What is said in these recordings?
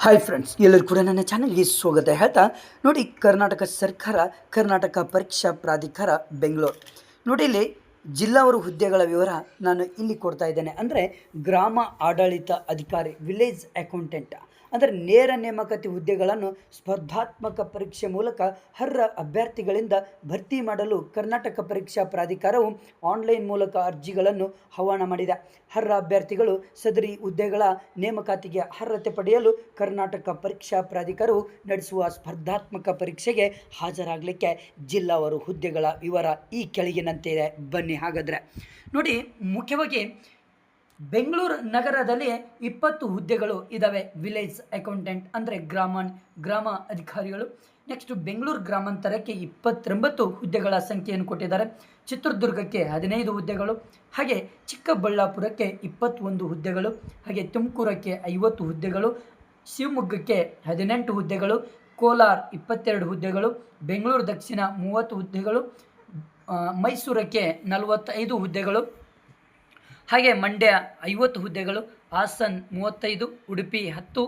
Hi friends, ಎಲ್ಲರೂ ಕೂಡ ನನ್ನ ಚಾನಲ್ಗೆ ಸ್ವಾಗತ ಹೇಳ್ತಾ ನೋಡಿ, ಕರ್ನಾಟಕ ಸರ್ಕಾರ ಕರ್ನಾಟಕ ಪರೀಕ್ಷಾ ಪ್ರಾಧಿಕಾರ ಬೆಂಗಳೂರು ನೋಡಿ, ಇಲ್ಲಿ ಜಿಲ್ಲಾವಾರು ಹುದ್ದೆಗಳ ವಿವರ ನಾನು ಇಲ್ಲಿ ಕೊಡ್ತಾ ಇದ್ದೇನೆ. ಅಂದರೆ ಗ್ರಾಮ ಆಡಳಿತ ಅಧಿಕಾರಿ, ವಿಲೇಜ್ ಅಕೌಂಟೆಂಟ್, ಅಂದರೆ ನೇರ ನೇಮಕಾತಿ ಹುದ್ದೆಗಳನ್ನು ಸ್ಪರ್ಧಾತ್ಮಕ ಪರೀಕ್ಷೆ ಮೂಲಕ ಅರ್ಹ ಅಭ್ಯರ್ಥಿಗಳಿಂದ ಭರ್ತಿ ಮಾಡಲು ಕರ್ನಾಟಕ ಪರೀಕ್ಷಾ ಪ್ರಾಧಿಕಾರವು ಆನ್ಲೈನ್ ಮೂಲಕ ಅರ್ಜಿಗಳನ್ನು ಆಹ್ವಾನ ಮಾಡಿದೆ. ಅರ್ಹ ಅಭ್ಯರ್ಥಿಗಳು ಸದರಿ ಹುದ್ದೆಗಳ ನೇಮಕಾತಿಗೆ ಅರ್ಹತೆ ಪಡೆಯಲು ಕರ್ನಾಟಕ ಪರೀಕ್ಷಾ ಪ್ರಾಧಿಕಾರವು ನಡೆಸುವ ಸ್ಪರ್ಧಾತ್ಮಕ ಪರೀಕ್ಷೆಗೆ ಹಾಜರಾಗಲಿಕ್ಕೆ ಜಿಲ್ಲಾವಾರು ಹುದ್ದೆಗಳ ವಿವರ ಈ ಕೆಳಗಿನಂತೆ ಇದೆ. ಬನ್ನಿ ಹಾಗಾದರೆ ನೋಡಿ, ಮುಖ್ಯವಾಗಿ ಬೆಂಗಳೂರು ನಗರದಲ್ಲಿ 20 ಹುದ್ದೆಗಳು ಇದ್ದಾವೆ. ವಿಲೇಜ್ ಅಕೌಂಟೆಂಟ್ ಅಂದರೆ ಗ್ರಾಮ ಅಧಿಕಾರಿಗಳು. ನೆಕ್ಸ್ಟ್ ಬೆಂಗಳೂರು ಗ್ರಾಮಾಂತರಕ್ಕೆ 29 ಹುದ್ದೆಗಳ ಸಂಖ್ಯೆಯನ್ನು ಕೊಟ್ಟಿದ್ದಾರೆ. ಚಿತ್ರದುರ್ಗಕ್ಕೆ 15 ಹುದ್ದೆಗಳು, ಹಾಗೆ ಚಿಕ್ಕಬಳ್ಳಾಪುರಕ್ಕೆ 21 ಹುದ್ದೆಗಳು, ಹಾಗೆ ತುಮಕೂರಕ್ಕೆ 50 ಹುದ್ದೆಗಳು, ಶಿವಮೊಗ್ಗಕ್ಕೆ 18 ಹುದ್ದೆಗಳು, ಕೋಲಾರ 22 ಹುದ್ದೆಗಳು, ಬೆಂಗಳೂರು ದಕ್ಷಿಣ 30 ಹುದ್ದೆಗಳು, ಮೈಸೂರಕ್ಕೆ 45 ಹುದ್ದೆಗಳು, ಹಾಗೆ ಮಂಡ್ಯ 50 ಹುದ್ದೆಗಳು, ಹಾಸನ್ 35, ಉಡುಪಿ 10,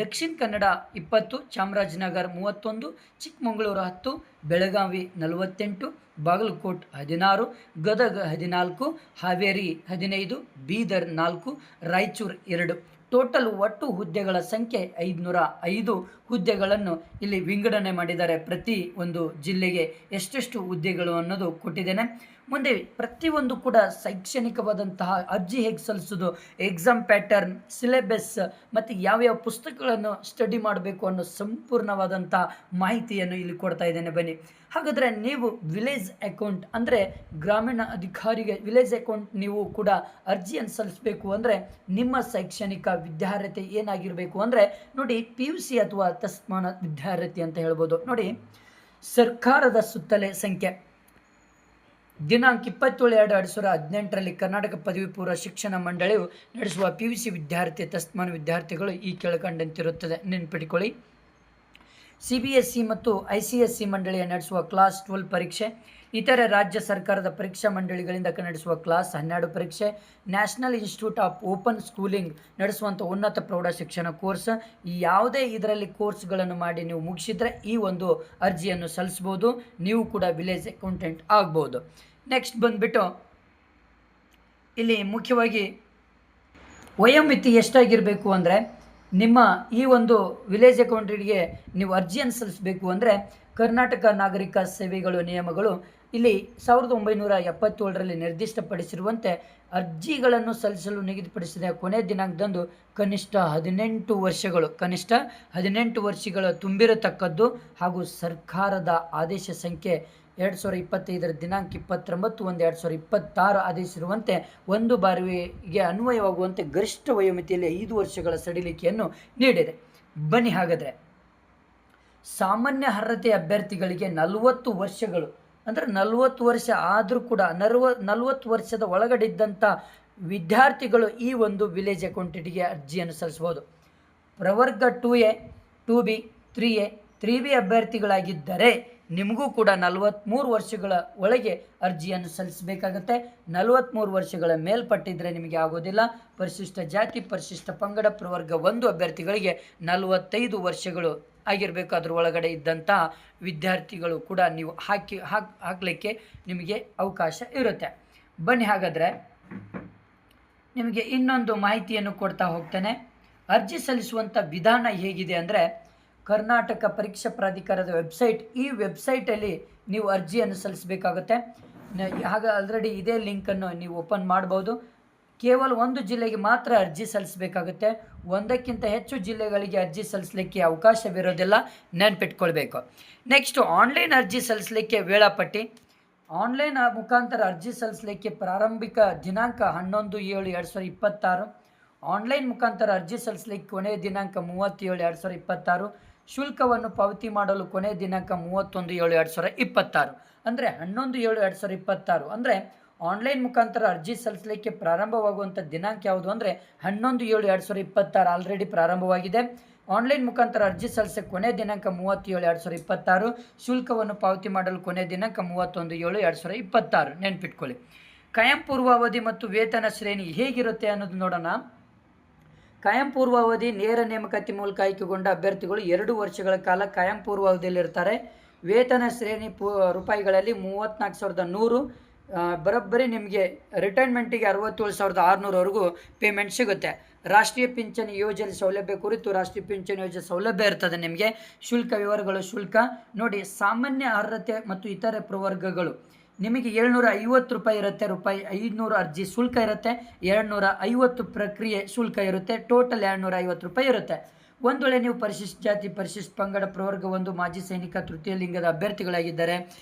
ದಕ್ಷಿಣ ಕನ್ನಡ 20, ಚಾಮರಾಜನಗರ 31, ಚಿಕ್ಕಮಗಳೂರು 10, ಬೆಳಗಾವಿ 48, ಬಾಗಲಕೋಟೆ 16, ಗದಗ 14, ಹಾವೇರಿ 15, ಬೀದರ್ 4, ರಾಯಚೂರು 2. ಟೋಟಲ್ ಒಟ್ಟು ಹುದ್ದೆಗಳ ಸಂಖ್ಯೆ 505 ಹುದ್ದೆಗಳನ್ನು ಇಲ್ಲಿ ವಿಂಗಡಣೆ ಮಾಡಿದ್ದಾರೆ. ಪ್ರತಿ ಒಂದು ಜಿಲ್ಲೆಗೆ ಎಷ್ಟೆಷ್ಟು ಹುದ್ದೆಗಳು ಅನ್ನೋದು ಕೊಟ್ಟಿದ್ದೇನೆ. ಮುಂದೆ ಪ್ರತಿಯೊಂದು ಕೂಡ ಶೈಕ್ಷಣಿಕವಾದಂತಹ ಅರ್ಜಿ ಹೇಗೆ ಸಲ್ಲಿಸೋದು, ಎಕ್ಸಾಮ್ ಪ್ಯಾಟರ್ನ್, ಸಿಲೆಬಸ್ ಮತ್ತು ಯಾವ್ಯಾವ ಪುಸ್ತಕಗಳನ್ನು ಸ್ಟಡಿ ಮಾಡಬೇಕು ಅನ್ನೋ ಸಂಪೂರ್ಣವಾದಂಥ ಮಾಹಿತಿಯನ್ನು ಇಲ್ಲಿ ಕೊಡ್ತಾ ಇದ್ದೇನೆ. ಬನ್ನಿ ಹಾಗಾದರೆ, ನೀವು ವಿಲೇಜ್ ಅಕೌಂಟ್ ಅಂದರೆ ಗ್ರಾಮೀಣ ಅಧಿಕಾರಿಗೆ ವಿಲೇಜ್ ಅಕೌಂಟ್ ನೀವು ಕೂಡ ಅರ್ಜಿಯನ್ನು ಸಲ್ಲಿಸಬೇಕು ಅಂದರೆ ನಿಮ್ಮ ಶೈಕ್ಷಣಿಕ ವಿದ್ಯಾರ್ಹತೆ ಏನಾಗಿರಬೇಕು ಅಂದರೆ ನೋಡಿ, PUC ಅಥವಾ ತಸ್ಮಾನ ವಿದ್ಯಾರ್ಹತೆ ಅಂತ ಹೇಳ್ಬೋದು. ನೋಡಿ, ಸರ್ಕಾರದ ಸುತ್ತಲೇ ಸಂಖ್ಯೆ ದಿನಾಂಕ 27/2/2018 ಕರ್ನಾಟಕ ಪದವಿ ಪೂರ್ವ ಶಿಕ್ಷಣ ಮಂಡಳಿಯು ನಡೆಸುವ PUC ವಿದ್ಯಾರ್ಥಿ ತಸ್ಮಾನ ವಿದ್ಯಾರ್ಥಿಗಳು ಈ ಕೆಳಕಂಡಂತಿರುತ್ತದೆ. ನೆನಪಿಟ್ಕೊಳ್ಳಿ. CBSE ಮತ್ತು ICSE ಮಂಡಳಿಯ ನಡೆಸುವ ಕ್ಲಾಸ್ 12 ಪರೀಕ್ಷೆ, ಇತರೆ ರಾಜ್ಯ ಸರ್ಕಾರದ ಪರೀಕ್ಷಾ ಮಂಡಳಿಗಳಿಂದ ನಡೆಸುವ ಕ್ಲಾಸ್ 12 ಪರೀಕ್ಷೆ, national institute of open schooling ನಡೆಸುವಂಥ ಉನ್ನತ ಪ್ರೌಢ ಶಿಕ್ಷಣ ಕೋರ್ಸ್, ಯಾವುದೇ ಇದರಲ್ಲಿ ಕೋರ್ಸ್ಗಳನ್ನು ಮಾಡಿ ನೀವು ಮುಗಿಸಿದರೆ ಈ ಒಂದು ಅರ್ಜಿಯನ್ನು ಸಲ್ಲಿಸ್ಬೋದು. ನೀವು ಕೂಡ ವಿಲೇಜ್ ಅಕೌಂಟೆಂಟ್ ಆಗ್ಬೋದು. ನೆಕ್ಸ್ಟ್ ಬಂದುಬಿಟ್ಟು ಇಲ್ಲಿ ಮುಖ್ಯವಾಗಿ ವಯೋಮಿತಿ ಎಷ್ಟಾಗಿರಬೇಕು ಅಂದರೆ, ನಿಮ್ಮ ಈ ಒಂದು ವಿಲೇಜ್ ಅಕೌಂಟೆಂಟ್ಗೆ ನೀವು ಅರ್ಜಿಯನ್ನು ಸಲ್ಲಿಸಬೇಕು ಅಂದರೆ ಕರ್ನಾಟಕ ನಾಗರಿಕ ಸೇವೆಗಳು ನಿಯಮಗಳು ಇಲ್ಲಿ 1977ರಲ್ಲಿ ನಿರ್ದಿಷ್ಟಪಡಿಸಿರುವಂತೆ ಅರ್ಜಿಗಳನ್ನು ಸಲ್ಲಿಸಲು ನಿಗದಿಪಡಿಸಿದ ಕೊನೆ ದಿನಾಂಕದಂದು ಕನಿಷ್ಠ 18 ವರ್ಷಗಳು ತುಂಬಿರತಕ್ಕದ್ದು ಹಾಗೂ ಸರ್ಕಾರದ ಆದೇಶ ಸಂಖ್ಯೆ 2025 ದಿನಾಂಕ 29/1/2026 ಆದೇಶಿಸಿರುವಂತೆ ಒಂದು ಬಾರಿಗೆ ಅನ್ವಯವಾಗುವಂತೆ ಗರಿಷ್ಠ ವಯೋಮಿತಿಯಲ್ಲಿ 5 ವರ್ಷಗಳ ಸಡಿಲಿಕೆಯನ್ನು ನೀಡಿದೆ. ಬನ್ನಿ ಹಾಗಾದರೆ, ಸಾಮಾನ್ಯ ಅರ್ಹತೆ ಅಭ್ಯರ್ಥಿಗಳಿಗೆ 40 ವರ್ಷಗಳು ಅಂದರೆ 40 ವರ್ಷ ಆದರೂ ಕೂಡ 40 ವರ್ಷದ ಒಳಗಡೆ ಇದ್ದಂಥ ವಿದ್ಯಾರ್ಥಿಗಳು ಈ ಒಂದು ವಿಲೇಜ್ ಅಕೌಂಟೆಂಟ್ಗೆ ಅರ್ಜಿಯನ್ನು ಸಲ್ಲಿಸಬಹುದು. ಪ್ರವರ್ಗ 2A, 2B, 3A, 3B ಅಭ್ಯರ್ಥಿಗಳಾಗಿದ್ದರೆ ನಿಮಗೂ ಕೂಡ 43 ವರ್ಷಗಳ ಒಳಗೆ ಅರ್ಜಿಯನ್ನು ಸಲ್ಲಿಸಬೇಕಾಗತ್ತೆ. 43 ವರ್ಷಗಳ ಮೇಲ್ಪಟ್ಟಿದ್ದರೆ ನಿಮಗೆ ಆಗೋದಿಲ್ಲ. ಪರಿಶಿಷ್ಟ ಜಾತಿ, ಪರಿಶಿಷ್ಟ ಪಂಗಡ, ಪ್ರವರ್ಗ 1 ಅಭ್ಯರ್ಥಿಗಳಿಗೆ 45 ವರ್ಷಗಳು ಆಗಿರಬೇಕು. ಅದ್ರ ಒಳಗಡೆ ಇದ್ದಂಥ ವಿದ್ಯಾರ್ಥಿಗಳು ಕೂಡ ನೀವು ಹಾಕಲಿಕ್ಕೆ ನಿಮಗೆ ಅವಕಾಶ ಇರುತ್ತೆ. ಬನ್ನಿ ಹಾಗಾದರೆ ನಿಮಗೆ ಇನ್ನೊಂದು ಮಾಹಿತಿಯನ್ನು ಕೊಡ್ತಾ ಹೋಗ್ತೇನೆ. ಅರ್ಜಿ ಸಲ್ಲಿಸುವಂಥ ವಿಧಾನ ಹೇಗಿದೆ ಅಂದರೆ, ಕರ್ನಾಟಕ ಪರೀಕ್ಷಾ ಪ್ರಾಧಿಕಾರದ ವೆಬ್ಸೈಟ್, ಈ ವೆಬ್ಸೈಟಲ್ಲಿ ನೀವು ಅರ್ಜಿಯನ್ನು ಸಲ್ಲಿಸಬೇಕಾಗುತ್ತೆ. ಆಲ್ರೆಡಿ ಇದೇ ಲಿಂಕನ್ನು ನೀವು ಓಪನ್ ಮಾಡ್ಬೋದು. ಕೇವಲ ಒಂದು ಜಿಲ್ಲೆಗೆ ಮಾತ್ರ ಅರ್ಜಿ ಸಲ್ಲಿಸಬೇಕಾಗುತ್ತೆ. ಒಂದಕ್ಕಿಂತ ಹೆಚ್ಚು ಜಿಲ್ಲೆಗಳಿಗೆ ಅರ್ಜಿ ಸಲ್ಲಿಸಲಿಕ್ಕೆ ಅವಕಾಶವಿರೋದಿಲ್ಲ, ನೆನಪಿಟ್ಕೊಳ್ಬೇಕು. ನೆಕ್ಸ್ಟು ಆನ್ಲೈನ್ ಅರ್ಜಿ ಸಲ್ಲಿಸಲಿಕ್ಕೆ ವೇಳಾಪಟ್ಟಿ. ಆನ್ಲೈನ್ ಮುಖಾಂತರ ಅರ್ಜಿ ಸಲ್ಲಿಸಲಿಕ್ಕೆ ಪ್ರಾರಂಭಿಕ ದಿನಾಂಕ 11/7/2026. ಆನ್ಲೈನ್ ಮುಖಾಂತರ ಅರ್ಜಿ ಸಲ್ಲಿಸಲಿಕ್ಕೆ ಕೊನೆಯ ದಿನಾಂಕ 30/7/2026. ಶುಲ್ಕವನ್ನು ಪಾವತಿ ಮಾಡಲು ಕೊನೆಯ ದಿನಾಂಕ 31/7/2026. ಅಂದರೆ 11/7/2026 ಅಂದರೆ ಆನ್ಲೈನ್ ಮುಖಾಂತರ ಅರ್ಜಿ ಸಲ್ಲಿಸಲಿಕ್ಕೆ ಪ್ರಾರಂಭವಾಗುವಂಥ ದಿನಾಂಕ ಯಾವುದು ಅಂದರೆ 11/7/2026 ಆಲ್ರೆಡಿ ಪ್ರಾರಂಭವಾಗಿದೆ. ಆನ್ಲೈನ್ ಮುಖಾಂತರ ಅರ್ಜಿ ಸಲ್ಲಿಸಕ್ಕೆ ಕೊನೆಯ ದಿನಾಂಕ 30/7/2026. ಶುಲ್ಕವನ್ನು ಪಾವತಿ ಮಾಡಲು ಕೊನೆಯ ದಿನಾಂಕ 31/7/2026. ನೆನಪಿಟ್ಕೊಳ್ಳಿ. ಕಾಯಂ ಪೂರ್ವಾವಧಿ ಮತ್ತು ವೇತನ ಶ್ರೇಣಿ ಹೇಗಿರುತ್ತೆ ಅನ್ನೋದು ನೋಡೋಣ. ಕಾಯಂ ಪೂರ್ವಾವಧಿ ನೇರ ನೇಮಕಾತಿ ಮೂಲಕ ಆಯ್ಕೆಗೊಂಡ ಅಭ್ಯರ್ಥಿಗಳು 2 ವರ್ಷಗಳ ಕಾಲ ಕಾಯಂ ಪೂರ್ವಾವಧಿಯಲ್ಲಿರ್ತಾರೆ. ವೇತನ ಶ್ರೇಣಿ ರೂಪಾಯಿಗಳಲ್ಲಿ 34,100, ಬರೋಬ್ಬರಿ ನಿಮಗೆ ರಿಟೈರ್ಮೆಂಟಿಗೆ 67,600ವರೆಗೂ ಪೇಮೆಂಟ್ ಸಿಗುತ್ತೆ. ರಾಷ್ಟ್ರೀಯ ಪಿಂಚಣಿ ಯೋಜನೆ ಸೌಲಭ್ಯ ಕುರಿತು ರಾಷ್ಟ್ರೀಯ ಪಿಂಚಣಿ ಯೋಜನೆ ಸೌಲಭ್ಯ ಇರ್ತದೆ. ನಿಮಗೆ ಶುಲ್ಕ ವಿವರಗಳು, ಶುಲ್ಕ ನೋಡಿ, ಸಾಮಾನ್ಯ ಅರ್ಹತೆ ಮತ್ತು ಇತರೆ ಪ್ರವರ್ಗಗಳು ನಿಮಗೆ 750 ರೂಪಾಯಿ ಇರುತ್ತೆ. ₹500 ಅರ್ಜಿ ಶುಲ್ಕ ಇರುತ್ತೆ, 250 ಪ್ರಕ್ರಿಯೆ ಶುಲ್ಕ ಇರುತ್ತೆ, ಟೋಟಲ್ 250 ರೂಪಾಯಿ ಇರುತ್ತೆ. ಒಂದು ವೇಳೆ ನೀವು ಪರಿಶಿಷ್ಟ ಜಾತಿ, ಪರಿಶಿಷ್ಟ ಪಂಗಡ, ಪ್ರವರ್ಗ 1, ಮಾಜಿ ಸೈನಿಕ, ತೃತೀಯ ಲಿಂಗದ ಅಭ್ಯರ್ಥಿಗಳಾಗಿದ್ದರೆ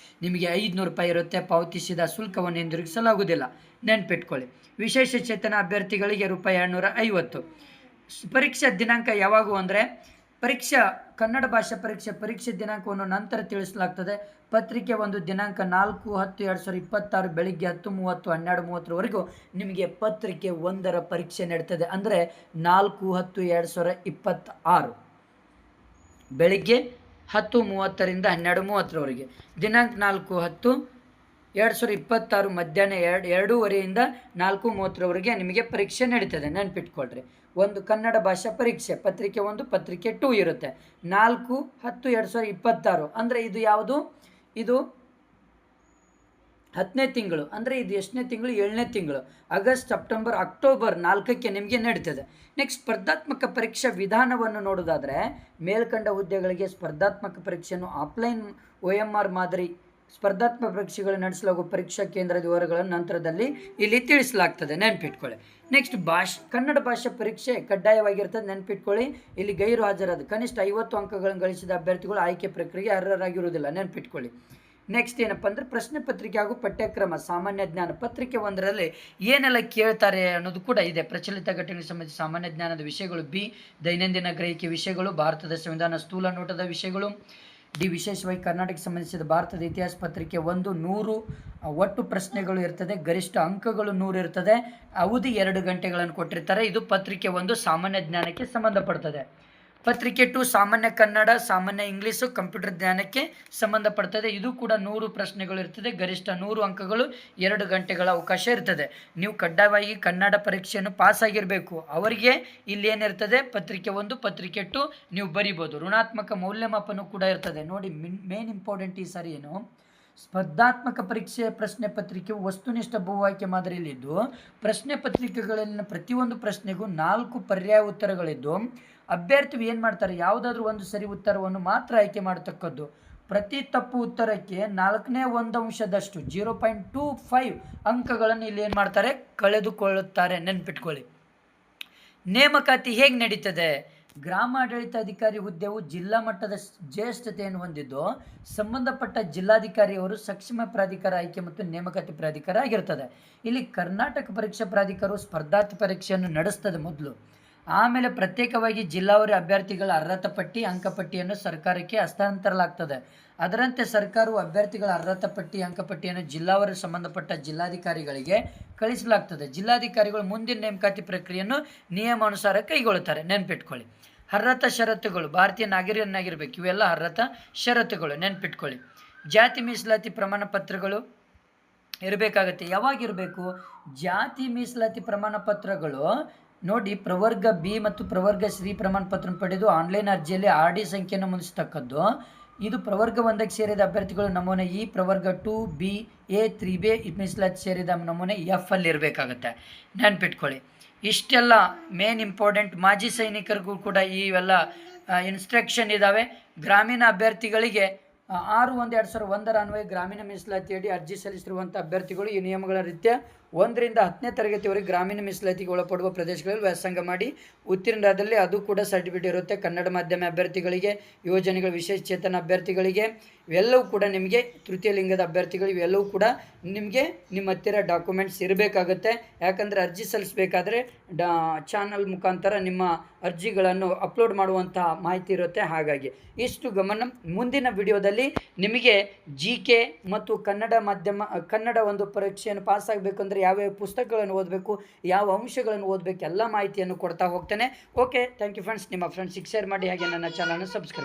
ನಿಮಗೆ 500 ರೂಪಾಯಿ ಇರುತ್ತೆ. ಪಾವತಿಸಿದ ಶುಲ್ಕವನ್ನು ಹಿಂದಿರುಗಿಸಲಾಗುವುದಿಲ್ಲ, ನೆನ್ಪಿಟ್ಕೊಳ್ಳಿ. ವಿಶೇಷ ಚೇತನ ಅಭ್ಯರ್ಥಿಗಳಿಗೆ ₹250. ಪರೀಕ್ಷಾ ದಿನಾಂಕ ಯಾವಾಗ ಅಂದರೆ ಪರೀಕ್ಷಾ ಕನ್ನಡ ಭಾಷಾ ಪರೀಕ್ಷೆ ದಿನಾಂಕವನ್ನು ನಂತರ ತಿಳಿಸಲಾಗ್ತದೆ. ಪತ್ರಿಕೆ 1 ದಿನಾಂಕ 4/10/2026 ಬೆಳಿಗ್ಗೆ 10:30 12:30ವರೆಗೂ ನಿಮಗೆ ಪತ್ರಿಕೆ 1ರ ಪರೀಕ್ಷೆ ನಡೀತದೆ. ಅಂದರೆ 4/10/2026 ಬೆಳಿಗ್ಗೆ 10:30ರಿಂದ 12:30ವರೆಗೆ. ದಿನಾಂಕ 4/10/2026 ಮಧ್ಯಾಹ್ನ 2:30ರಿಂದ 4:30ವರೆಗೆ ನಿಮಗೆ ಪರೀಕ್ಷೆ ನಡೀತದೆ, ನೆನ್ಪಿಟ್ಕೊಳ್ರಿ. ಒಂದು ಕನ್ನಡ ಭಾಷಾ ಪರೀಕ್ಷೆ ಪತ್ರಿಕೆ 1, ಪತ್ರಿಕೆ 2 ಇರುತ್ತೆ. 4/10/2026 ಅಂದರೆ ಇದು ಯಾವುದು? ಇದು 10ನೇ ತಿಂಗಳು. ಅಂದರೆ ಇದು ಎಷ್ಟನೇ ತಿಂಗಳು? 7ನೇ ತಿಂಗಳು. ಆಗಸ್ಟ್, ಸೆಪ್ಟೆಂಬರ್, ಅಕ್ಟೋಬರ್ 4ಕ್ಕೆ ನಿಮಗೆ ನಡೀತದೆ. ನೆಕ್ಸ್ಟ್ ಸ್ಪರ್ಧಾತ್ಮಕ ಪರೀಕ್ಷಾ ವಿಧಾನವನ್ನು ನೋಡೋದಾದರೆ ಮೇಲ್ಕಂಡ ಹುದ್ದೆಗಳಿಗೆ ಸ್ಪರ್ಧಾತ್ಮಕ ಪರೀಕ್ಷೆಯನ್ನು ಆಫ್ಲೈನ್ OMR ಮಾದರಿ ಸ್ಪರ್ಧಾತ್ಮಕ ಪರೀಕ್ಷೆಗಳು ನಡೆಸಲಾಗುವ ಪರೀಕ್ಷಾ ಕೇಂದ್ರದ ವಿವರಗಳನ್ನು ನಂತರದಲ್ಲಿ ಇಲ್ಲಿ ತಿಳಿಸಲಾಗ್ತದೆ, ನೆನ್ಪಿಟ್ಕೊಳ್ಳಿ. ನೆಕ್ಸ್ಟ್ ಕನ್ನಡ ಭಾಷಾ ಪರೀಕ್ಷೆ ಕಡ್ಡಾಯವಾಗಿರ್ತದೆ, ನೆನ್ಪಿಟ್ಕೊಳ್ಳಿ. ಇಲ್ಲಿ ಗೈರು ಹಾಜರಾದ ಕನಿಷ್ಠ 50 ಅಂಕಗಳನ್ನು ಗಳಿಸಿದ ಅಭ್ಯರ್ಥಿಗಳು ಆಯ್ಕೆ ಪ್ರಕ್ರಿಯೆಗೆ ಅರ್ಹರಾಗಿರುವುದಿಲ್ಲ, ನೆನ್ಪಿಟ್ಕೊಳ್ಳಿ. ನೆಕ್ಸ್ಟ್ ಏನಪ್ಪ ಅಂದರೆ ಪ್ರಶ್ನೆ ಪತ್ರಿಕೆ ಹಾಗೂ ಪಠ್ಯಕ್ರಮ ಸಾಮಾನ್ಯ ಜ್ಞಾನ ಪತ್ರಿಕೆ 1ರಲ್ಲಿ ಏನೆಲ್ಲ ಕೇಳ್ತಾರೆ ಅನ್ನೋದು ಕೂಡ ಇದೆ. ಪ್ರಚಲಿತ ಘಟನೆಗೆ ಸಂಬಂಧಿಸಿ ಸಾಮಾನ್ಯ ಜ್ಞಾನದ ವಿಷಯಗಳು. ಬಿ ದೈನಂದಿನ ಗ್ರಹಿಕೆ ವಿಷಯಗಳು, ಭಾರತದ ಸಂವಿಧಾನ ಸ್ಥೂಲ ನೋಟದ ವಿಷಯಗಳು. ಡಿ ವಿಶೇಷವಾಗಿ ಕರ್ನಾಟಕಕ್ಕೆ ಸಂಬಂಧಿಸಿದ ಭಾರತದ ಇತಿಹಾಸ ಪತ್ರಿಕೆ 1 100 ಒಟ್ಟು ಪ್ರಶ್ನೆಗಳು ಇರ್ತದೆ, ಗರಿಷ್ಠ ಅಂಕಗಳು 100 ಇರ್ತದೆ, ಅವಧಿ 2 ಗಂಟೆಗಳನ್ನು ಕೊಟ್ಟಿರ್ತಾರೆ. ಇದು ಪತ್ರಿಕೆ 1 ಸಾಮಾನ್ಯ ಜ್ಞಾನಕ್ಕೆ ಸಂಬಂಧಪಡ್ತದೆ. ಪತ್ರಿಕೆ 2 ಸಾಮಾನ್ಯ ಕನ್ನಡ, ಸಾಮಾನ್ಯ ಇಂಗ್ಲೀಷು, ಕಂಪ್ಯೂಟರ್ ಜ್ಞಾನಕ್ಕೆ ಸಂಬಂಧಪಡ್ತದೆ. ಇದು ಕೂಡ 100 ಪ್ರಶ್ನೆಗಳು ಇರ್ತದೆ, ಗರಿಷ್ಠ 100 ಅಂಕಗಳು, 2 ಗಂಟೆಗಳ ಅವಕಾಶ ಇರ್ತದೆ. ನೀವು ಕಡ್ಡಾಯವಾಗಿ ಕನ್ನಡ ಪರೀಕ್ಷೆಯನ್ನು ಪಾಸ್ ಆಗಿರಬೇಕು. ಅವರಿಗೆ ಇಲ್ಲಿ ಏನಿರ್ತದೆ ಪತ್ರಿಕೆ 1, ಪತ್ರಿಕೆ 2 ನೀವು ಬರಿಬೋದು. ಋಣಾತ್ಮಕ ಮೌಲ್ಯಮಾಪನ ಕೂಡ ಇರ್ತದೆ. ನೋಡಿ, ಮೇನ್ ಇಂಪಾರ್ಟೆಂಟ್ ಈ ಸಾರಿ ಏನು, ಸ್ಪರ್ಧಾತ್ಮಕ ಪರೀಕ್ಷೆಯ ಪ್ರಶ್ನೆ ಪತ್ರಿಕೆಯು ವಸ್ತುನಿಷ್ಠ ಬಹು ಆಯ್ಕೆ ಮಾದರಿಯಲ್ಲಿದ್ದು ಪ್ರಶ್ನೆ ಪತ್ರಿಕೆಗಳಲ್ಲಿನ ಪ್ರತಿಯೊಂದು ಪ್ರಶ್ನೆಗೂ 4 ಪರ್ಯಾಯ ಉತ್ತರಗಳಿದ್ದು ಅಭ್ಯರ್ಥಿ ಏನು ಮಾಡ್ತಾರೆ, ಯಾವುದಾದ್ರೂ ಒಂದು ಸರಿ ಉತ್ತರವನ್ನು ಮಾತ್ರ ಆಯ್ಕೆ ಮಾಡತಕ್ಕದ್ದು. ಪ್ರತಿ ತಪ್ಪು ಉತ್ತರಕ್ಕೆ 4/1 0.25 ಅಂಕಗಳನ್ನು ಇಲ್ಲಿ ಏನು ಮಾಡ್ತಾರೆ, ಕಳೆದುಕೊಳ್ಳುತ್ತಾರೆ, ನೆನ್ಪಿಟ್ಕೊಳ್ಳಿ. ನೇಮಕಾತಿ ಹೇಗೆ ನಡೀತದೆ? ಗ್ರಾಮಾಡಳಿತಾಧಿಕಾರಿ ಹುದ್ದೆಯು ಜಿಲ್ಲಾ ಮಟ್ಟದ ಜ್ಯೇಷ್ಠತೆಯನ್ನು ಹೊಂದಿದ್ದು ಸಂಬಂಧಪಟ್ಟ ಜಿಲ್ಲಾಧಿಕಾರಿಯವರು ಸಕ್ಷಮ ಪ್ರಾಧಿಕಾರ ಆಯ್ಕೆ ಮತ್ತು ನೇಮಕಾತಿ ಪ್ರಾಧಿಕಾರ ಆಗಿರ್ತದೆ. ಇಲ್ಲಿ ಕರ್ನಾಟಕ ಪರೀಕ್ಷಾ ಪ್ರಾಧಿಕಾರವು ಸ್ಪರ್ಧಾತ್ಮಕ ಪರೀಕ್ಷೆಯನ್ನು ನಡೆಸ್ತದೆ ಮೊದಲು. ಆಮೇಲೆ ಪ್ರತ್ಯೇಕವಾಗಿ ಜಿಲ್ಲಾವಾರು ಅಭ್ಯರ್ಥಿಗಳ ಅರ್ಹತಾ ಪಟ್ಟಿ, ಅಂಕಪಟ್ಟಿಯನ್ನು ಸರ್ಕಾರಕ್ಕೆ ಹಸ್ತಾಂತರಲಾಗ್ತದೆ. ಅದರಂತೆ ಸರ್ಕಾರವು ಅಭ್ಯರ್ಥಿಗಳ ಅರ್ಹತಾ ಪಟ್ಟಿ, ಅಂಕಪಟ್ಟಿಯನ್ನು ಜಿಲ್ಲಾವಾರು ಸಂಬಂಧಪಟ್ಟ ಜಿಲ್ಲಾಧಿಕಾರಿಗಳಿಗೆ ಕಳಿಸಲಾಗ್ತದೆ. ಜಿಲ್ಲಾಧಿಕಾರಿಗಳು ಮುಂದಿನ ನೇಮಕಾತಿ ಪ್ರಕ್ರಿಯೆಯನ್ನು ನಿಯಮಾನುಸಾರ ಕೈಗೊಳ್ಳುತ್ತಾರೆ, ನೆನ್ಪಿಟ್ಕೊಳ್ಳಿ. ಅರ್ಹತಾ ಷರತ್ತುಗಳು, ಭಾರತೀಯ ನಾಗರಿಕನಾಗಿರಬೇಕು, ಇವೆಲ್ಲ ಅರ್ಹತಾ ಷರತ್ತುಗಳು, ನೆನ್ಪಿಟ್ಕೊಳ್ಳಿ. ಜಾತಿ ಮೀಸಲಾತಿ ಪ್ರಮಾಣ ಪತ್ರಗಳು ಇರಬೇಕಾಗತ್ತೆ. ಯಾವಾಗಿರಬೇಕು? ಜಾತಿ ಮೀಸಲಾತಿ ಪ್ರಮಾಣ ಪತ್ರಗಳು ನೋಡಿ, ಪ್ರವರ್ಗ ಬಿ ಮತ್ತು ಪ್ರವರ್ಗ ಶ್ರೀ ಪ್ರಮಾಣ ಪತ್ರ ಪಡೆದು ಆನ್ಲೈನ್ ಅರ್ಜಿಯಲ್ಲಿ RD ಸಂಖ್ಯೆಯನ್ನು ಮುದ್ರಿಸತಕ್ಕದ್ದು. ಇದು ಪ್ರವರ್ಗ 1ಕ್ಕೆ ಸೇರಿದ ಅಭ್ಯರ್ಥಿಗಳು ನಮೂನೆ ಇ, ಪ್ರವರ್ಗ 2B, A, 3B ಮೀಸಲಾತಿ ಸೇರಿದ ನಮೂನೆ F ಅಲ್ಲಿ ಇರಬೇಕಾಗತ್ತೆ, ನೆನ್ಪಿಟ್ಕೊಳ್ಳಿ. ಇಷ್ಟೆಲ್ಲ ಮೇನ್ ಇಂಪಾರ್ಟೆಂಟ್. ಮಾಜಿ ಸೈನಿಕರಿಗೂ ಕೂಡ ಇವೆಲ್ಲ ಇನ್ಸ್ಟ್ರಕ್ಷನ್ ಇದ್ದಾವೆ. ಗ್ರಾಮೀಣ ಅಭ್ಯರ್ಥಿಗಳಿಗೆ 6/1/2001 ಅನ್ವಯ ಗ್ರಾಮೀಣ ಮೀಸಲಾತಿಯಡಿ ಅರ್ಜಿ ಸಲ್ಲಿಸಿರುವಂಥ ಅಭ್ಯರ್ಥಿಗಳು ಈ ನಿಯಮಗಳ ರೀತ್ಯ 1ರಿಂದ 10ನೇ ತರಗತಿವರೆಗೆ ಗ್ರಾಮೀಣ ಮೀಸಲಾತಿಗೆ ಒಳಪಡುವ ಪ್ರದೇಶಗಳಲ್ಲಿ ವ್ಯಾಸಂಗ ಮಾಡಿ ಉತ್ತೀರ್ಣರಾದಲ್ಲಿ ಅದು ಕೂಡ ಸರ್ಟಿಫಿಕೇಟ್ ಇರುತ್ತೆ. ಕನ್ನಡ ಮಾಧ್ಯಮ ಅಭ್ಯರ್ಥಿಗಳಿಗೆ, ಯೋಜನೆಗಳ ವಿಶೇಷ ಚೇತನ ಅಭ್ಯರ್ಥಿಗಳಿಗೆ ಇವೆಲ್ಲವೂ ಕೂಡ ನಿಮಗೆ, ತೃತೀಯ ಲಿಂಗದ ಅಭ್ಯರ್ಥಿಗಳು ಇವೆಲ್ಲವೂ ಕೂಡ ನಿಮಗೆ ನಿಮ್ಮ ಹತ್ತಿರ ಡಾಕ್ಯುಮೆಂಟ್ಸ್ ಇರಬೇಕಾಗುತ್ತೆ. ಯಾಕಂದರೆ ಅರ್ಜಿ ಸಲ್ಲಿಸಬೇಕಾದ್ರೆ ಚಾನಲ್ ಮುಖಾಂತರ ನಿಮ್ಮ ಅರ್ಜಿಗಳನ್ನು ಅಪ್ಲೋಡ್ ಮಾಡುವಂತಹ ಮಾಹಿತಿ ಇರುತ್ತೆ. ಹಾಗಾಗಿ ಇಷ್ಟು ಗಮನ. ಮುಂದಿನ ವಿಡಿಯೋದಲ್ಲಿ ನಿಮಗೆ GK ಮತ್ತು ಕನ್ನಡ ಒಂದು ಪರೀಕ್ಷೆಯನ್ನು ಪಾಸ್ ಆಗಬೇಕಂದ್ರೆ ಯಾವ್ಯಾವ ಪುಸ್ತಕಗಳನ್ನು ಓದಬೇಕು, ಯಾವ ಅಂಶಗಳನ್ನು ಓದಬೇಕು, ಎಲ್ಲ ಮಾಹಿತಿಯನ್ನು ಕೊಡ್ತಾ ಹೋಗ್ತೇನೆ. Okay, thank you friends. ನಿಮ್ಮ ಫ್ರೆಂಡ್ಸಿಗೆ ಶೇರ್ ಮಾಡಿ, ಹಾಗೆ ನನ್ನ ಚಾನಲ್ನ ಸಬ್ಸ್ಕ್ರೈಬ್